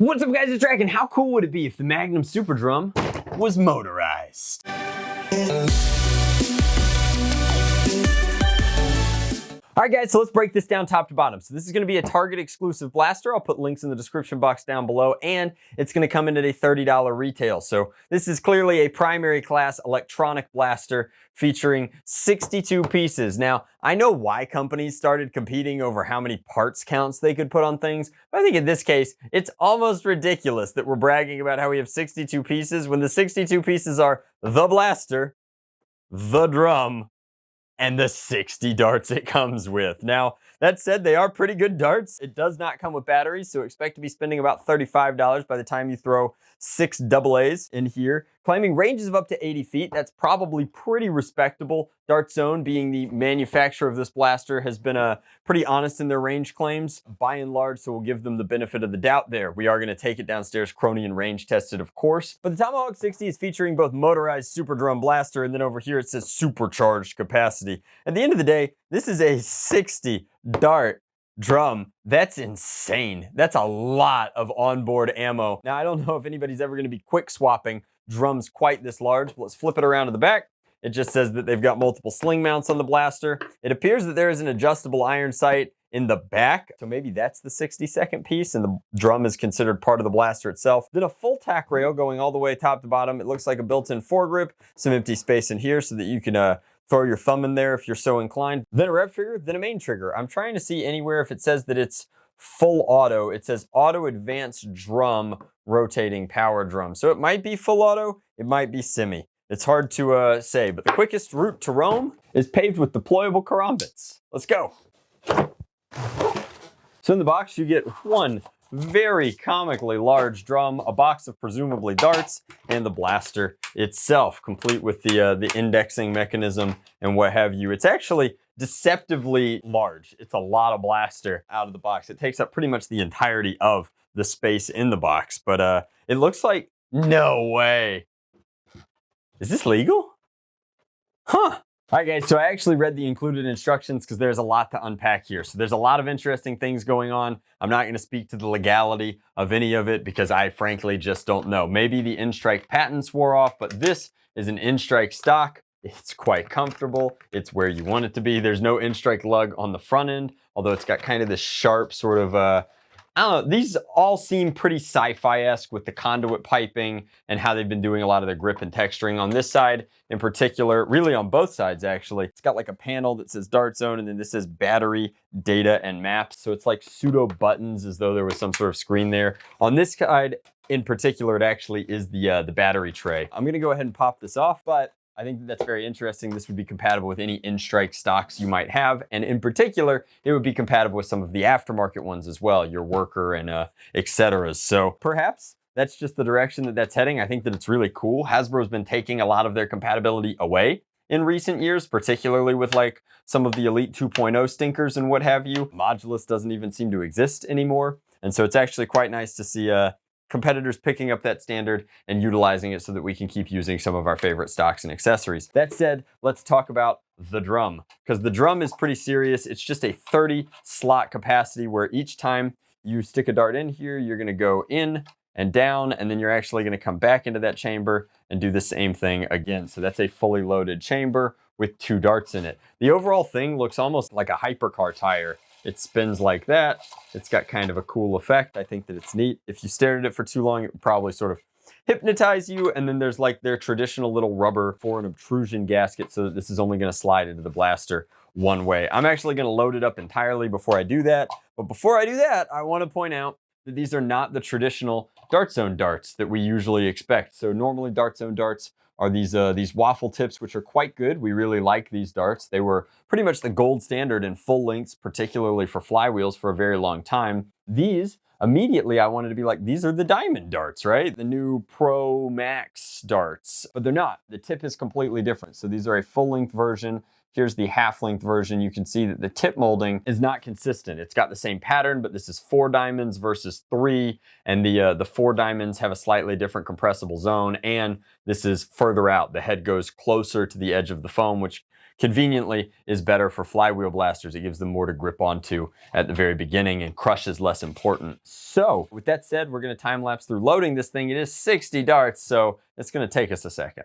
What's up guys, it's Drac, and how cool would it be if the Magnum Super Drum was motorized? All right guys, so let's break this down top to bottom. So this is gonna be a Target exclusive blaster. I'll put links in the description box down below, and it's gonna come in at a $30 retail. So this is clearly a primary class electronic blaster featuring 62 pieces. Now, I know why companies started competing over how many parts counts they could put on things, but I think in this case, it's almost ridiculous that we're bragging about how we have 62 pieces when the 62 pieces are the blaster, the drum, and the 60 darts it comes with. Now, that said, they are pretty good darts. It does not come with batteries, so expect to be spending about $35 by the time you throw 6 AA's in here. Claiming ranges of up to 80 feet. That's probably pretty respectable. Dart Zone, being the manufacturer of this blaster, has been pretty honest in their range claims, by and large, so we'll give them the benefit of the doubt there. We are going to take it downstairs, Chrony and range tested, of course. But the Tomahawk 60 is featuring both motorized super drum blaster, and then over here it says supercharged capacity. At the end of the day, this is a 60 dart drum. That's insane. That's a lot of onboard ammo. Now, I don't know if anybody's ever going to be quick swapping drums quite this large, but let's flip it around to the back. It just says that they've got multiple sling mounts on the blaster. It appears that there is an adjustable iron sight in the back, so maybe that's the 60-second piece and the drum is considered part of the blaster itself. Then a full tack rail going all the way top to bottom. It looks like a built-in foregrip, some empty space in here so that you can throw your thumb in there if you're so inclined. Then a rev trigger, then a main trigger. I'm trying to see anywhere if it says that it's full auto. It says auto advanced drum rotating power drum. So it might be full auto, it might be semi. It's hard to say, but the quickest route to Rome is paved with deployable karambits. Let's go. So in the box, you get one very comically large drum, a box of presumably darts, and the blaster itself, complete with the indexing mechanism and what have you. It's actually deceptively large. It's a lot of blaster out of the box. It takes up pretty much the entirety of the space in the box, but it looks like, no way. Is this legal? Huh. All right guys, so I actually read the included instructions because there's a lot to unpack here. So there's a lot of interesting things going on. I'm not going to speak to the legality of any of it because I frankly just don't know. Maybe the N-Strike patents wore off, but this is an N-Strike stock. It's quite comfortable. It's where you want it to be. There's no N-Strike lug on the front end, although it's got kind of this sharp sort of, I don't know, these all seem pretty sci-fi-esque with the conduit piping and how they've been doing a lot of the grip and texturing. On this side in particular, really on both sides actually, it's got like a panel that says Dart Zone, and then this says battery, data, and maps. So it's like pseudo buttons as though there was some sort of screen there. On this side in particular, it actually is the battery tray. I'm gonna go ahead and pop this off, but I think that's very interesting. This would be compatible with any N-Strike stocks you might have. And in particular, it would be compatible with some of the aftermarket ones as well, your Worker and et cetera. So perhaps that's just the direction that that's heading. I think that it's really cool. Hasbro's been taking a lot of their compatibility away in recent years, particularly with like some of the Elite 2.0 stinkers and what have you. Modulus doesn't even seem to exist anymore. And so it's actually quite nice to see competitors picking up that standard and utilizing it so that we can keep using some of our favorite stocks and accessories. That said, let's talk about the drum, because the drum is pretty serious. It's just a 30 slot capacity where each time you stick a dart in here, you're gonna go in and down, and then you're actually gonna come back into that chamber and do the same thing again. So that's a fully loaded chamber with 2 darts in it. The overall thing looks almost like a hypercar tire. It spins like that. It's got kind of a cool effect. I think that it's neat. If you stared at it for too long, it would probably sort of hypnotize you. And then there's like their traditional little rubber for an obtrusion gasket so that this is only gonna slide into the blaster one way. I'm actually gonna load it up entirely before I do that. But before I do that, I wanna point out that these are not the traditional Dart Zone darts that we usually expect. So normally Dart Zone darts are these waffle tips, which are quite good. We really like these darts. They were pretty much the gold standard in full lengths, particularly for flywheels, for a very long time. These, immediately I wanted to be like, these are the diamond darts, right? The new Pro Max darts, but they're not. The tip is completely different. So these are a full length version. Here's the half-length version. You can see that the tip molding is not consistent. It's got the same pattern, but this is 4 diamonds versus 3, and the 4 diamonds have a slightly different compressible zone, and this is further out. The head goes closer to the edge of the foam, which conveniently is better for flywheel blasters. It gives them more to grip onto at the very beginning, and crush is less important. So with that said, we're going to time lapse through loading this thing. It is 60 darts, so it's going to take us a second.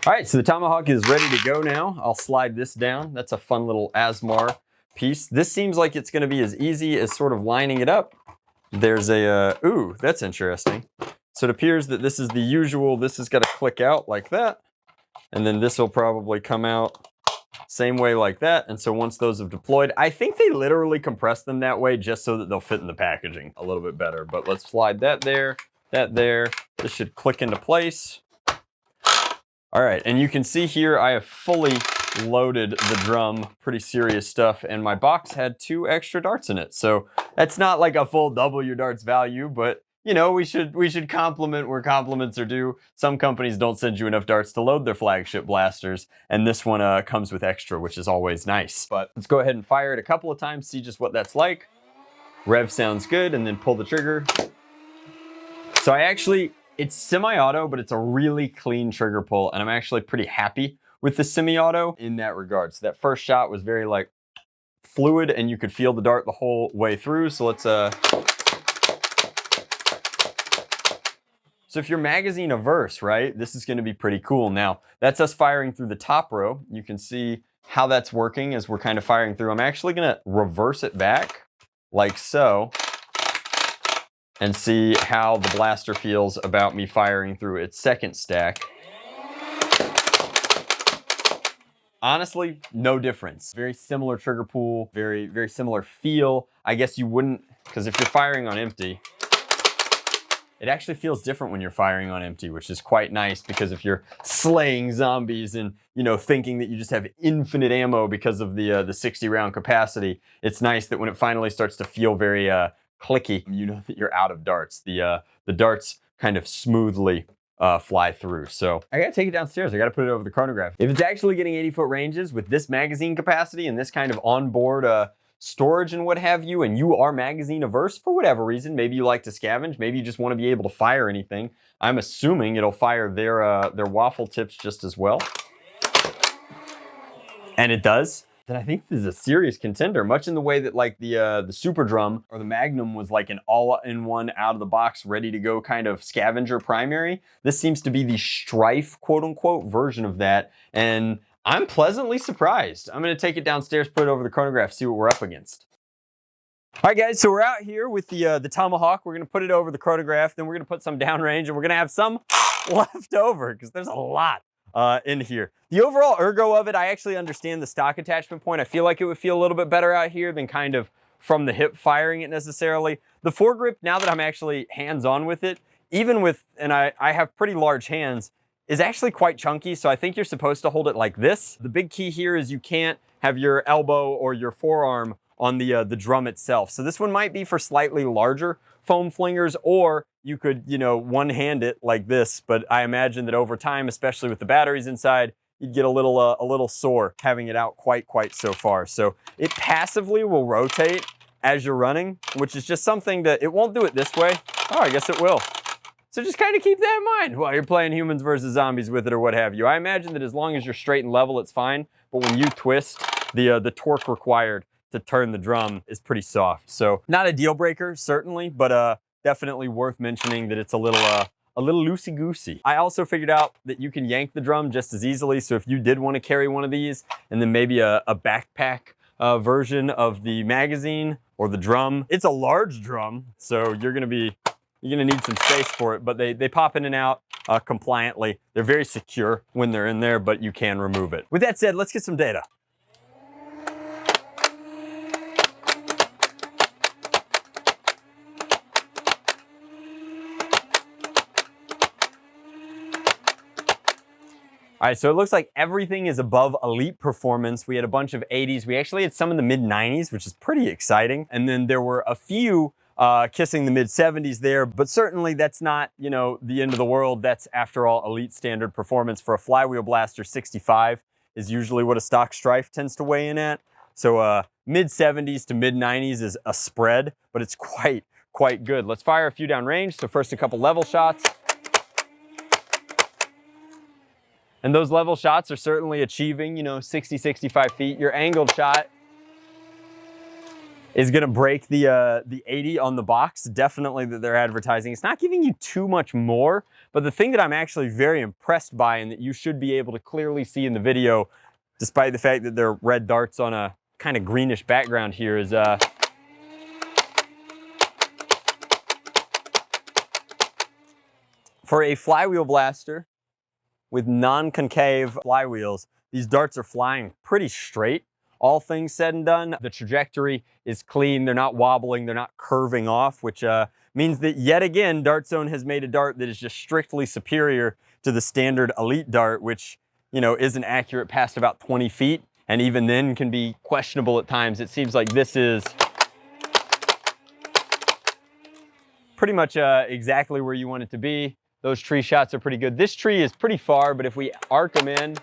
All right, so the Tomahawk is ready to go now. I'll slide this down. That's a fun little Asmar piece. This seems like it's gonna be as easy as sort of lining it up. There's a, ooh, that's interesting. So it appears that this is the usual, this has got to click out like that. And then this will probably come out same way like that. And so once those have deployed, I think they literally compress them that way just so that they'll fit in the packaging a little bit better. But let's slide that there, that there. This should click into place. All right, and you can see here I have fully loaded the drum, pretty serious stuff, and my box had 2 extra darts in it. So that's not like a full double your darts value, but you know, we should compliment where compliments are due. Some companies don't send you enough darts to load their flagship blasters, and this one comes with extra, which is always nice. But let's go ahead and fire it a couple of times, see just what that's like. Rev sounds good, and then pull the trigger. So it's semi-auto, but it's a really clean trigger pull, and I'm actually pretty happy with the semi-auto in that regard. So that first shot was very like fluid, and you could feel the dart the whole way through. So let's So if you're magazine averse, right, this is gonna be pretty cool. Now, that's us firing through the top row. You can see how that's working as we're kind of firing through. I'm actually gonna reverse it back like so, and see how the blaster feels about me firing through its second stack. Honestly, no difference. Very similar trigger pull, very, very similar feel. I guess you wouldn't, because if you're firing on empty, it actually feels different when you're firing on empty, which is quite nice, because if you're slaying zombies and, you know, thinking that you just have infinite ammo because of the 60 round capacity, it's nice that when it finally starts to feel very clicky, you know that you're out of darts. The darts kind of smoothly fly through. So I gotta take it downstairs. I gotta put it over the chronograph. If it's actually getting 80-foot ranges with this magazine capacity and this kind of onboard storage and what have you, and you are magazine averse for whatever reason, maybe you like to scavenge, maybe you just want to be able to fire anything. I'm assuming it'll fire their waffle tips just as well. And it does. Then I think this is a serious contender, much in the way that like the Super Drum or the Magnum was like an all-in-one out-of-the-box, ready-to-go kind of scavenger primary. This seems to be the Strife, quote-unquote, version of that, and I'm pleasantly surprised. I'm gonna take it downstairs, put it over the chronograph, see what we're up against. All right, guys, so we're out here with the Tomahawk. We're gonna put it over the chronograph, then we're gonna put some downrange, and we're gonna have some left over, because there's a lot in here. The overall ergo of it, I actually understand the stock attachment point. I feel like it would feel a little bit better out here than kind of from the hip firing it necessarily. The foregrip, now that I'm actually hands-on with it, even with, and I have pretty large hands, is actually quite chunky, so I think you're supposed to hold it like this. The big key here is you can't have your elbow or your forearm on the drum itself. So this one might be for slightly larger foam flingers, or you could, you know, one-hand it like this, but I imagine that over time, especially with the batteries inside, you'd get a little sore having it out quite so far. So it passively will rotate as you're running, which is just something that, it won't do it this way. Oh, I guess it will. So just kind of keep that in mind while you're playing humans versus zombies with it or what have you. I imagine that as long as you're straight and level, it's fine. But when you twist, the torque required to turn the drum is pretty soft. So not a deal breaker, certainly, but definitely worth mentioning that it's a a little loosey-goosey. I also figured out that you can yank the drum just as easily, so if you did want to carry one of these, and then maybe a backpack version of the magazine or the drum. It's a large drum, so you're gonna need some space for it, but they pop in and out compliantly. They're very secure when they're in there, but you can remove it. With that said, let's get some data. All right, so it looks like everything is above elite performance. We had a bunch of 80s. We actually had some in the mid 90s, which is pretty exciting. And then there were a few kissing the mid 70s there, but certainly that's not, you know, the end of the world. That's, after all, elite standard performance. For a flywheel blaster, 65 is usually what a stock Strife tends to weigh in at. So mid 70s to mid 90s is a spread, but it's quite good. Let's fire a few down range. So first, a couple level shots. And those level shots are certainly achieving, you know, 60, 65 feet. Your angled shot is gonna break the 80 on the box, definitely, that they're advertising. It's not giving you too much more, but the thing that I'm actually very impressed by, and that you should be able to clearly see in the video, despite the fact that they're red darts on a kind of greenish background here, is for a flywheel blaster with non-concave flywheels, these darts are flying pretty straight. All things said and done, the trajectory is clean. They're not wobbling, they're not curving off, which means that yet again, Dart Zone has made a dart that is just strictly superior to the standard elite dart, which, you know, isn't accurate past about 20 feet, and even then can be questionable at times. It seems like this is pretty much exactly where you want it to be. Those tree shots are pretty good. This tree is pretty far, but if we arc them in,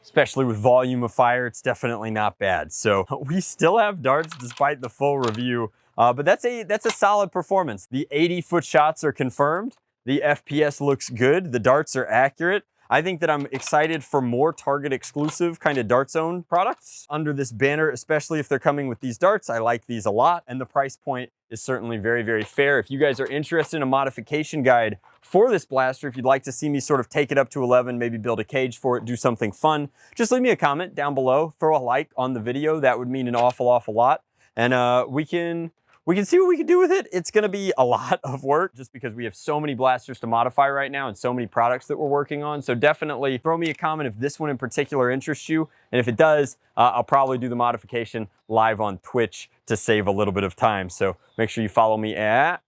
especially with volume of fire, it's definitely not bad. So we still have darts despite the full review, but that's a solid performance. The 80-foot shots are confirmed. The FPS looks good. The darts are accurate. I think that I'm excited for more Target exclusive kind of Dart Zone products under this banner, especially if they're coming with these darts. I like these a lot, and the price point is certainly very, very fair. If you guys are interested in a modification guide for this blaster, if you'd like to see me sort of take it up to 11, maybe build a cage for it, do something fun, just leave me a comment down below, throw a like on the video. That would mean an awful lot. And we can see what we can do with it. It's gonna be a lot of work just because we have so many blasters to modify right now and so many products that we're working on. So definitely throw me a comment if this one in particular interests you. And if it does, I'll probably do the modification live on Twitch to save a little bit of time. So make sure you follow me at...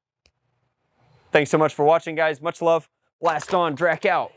Thanks so much for watching, guys. Much love. Blast on, Drac out.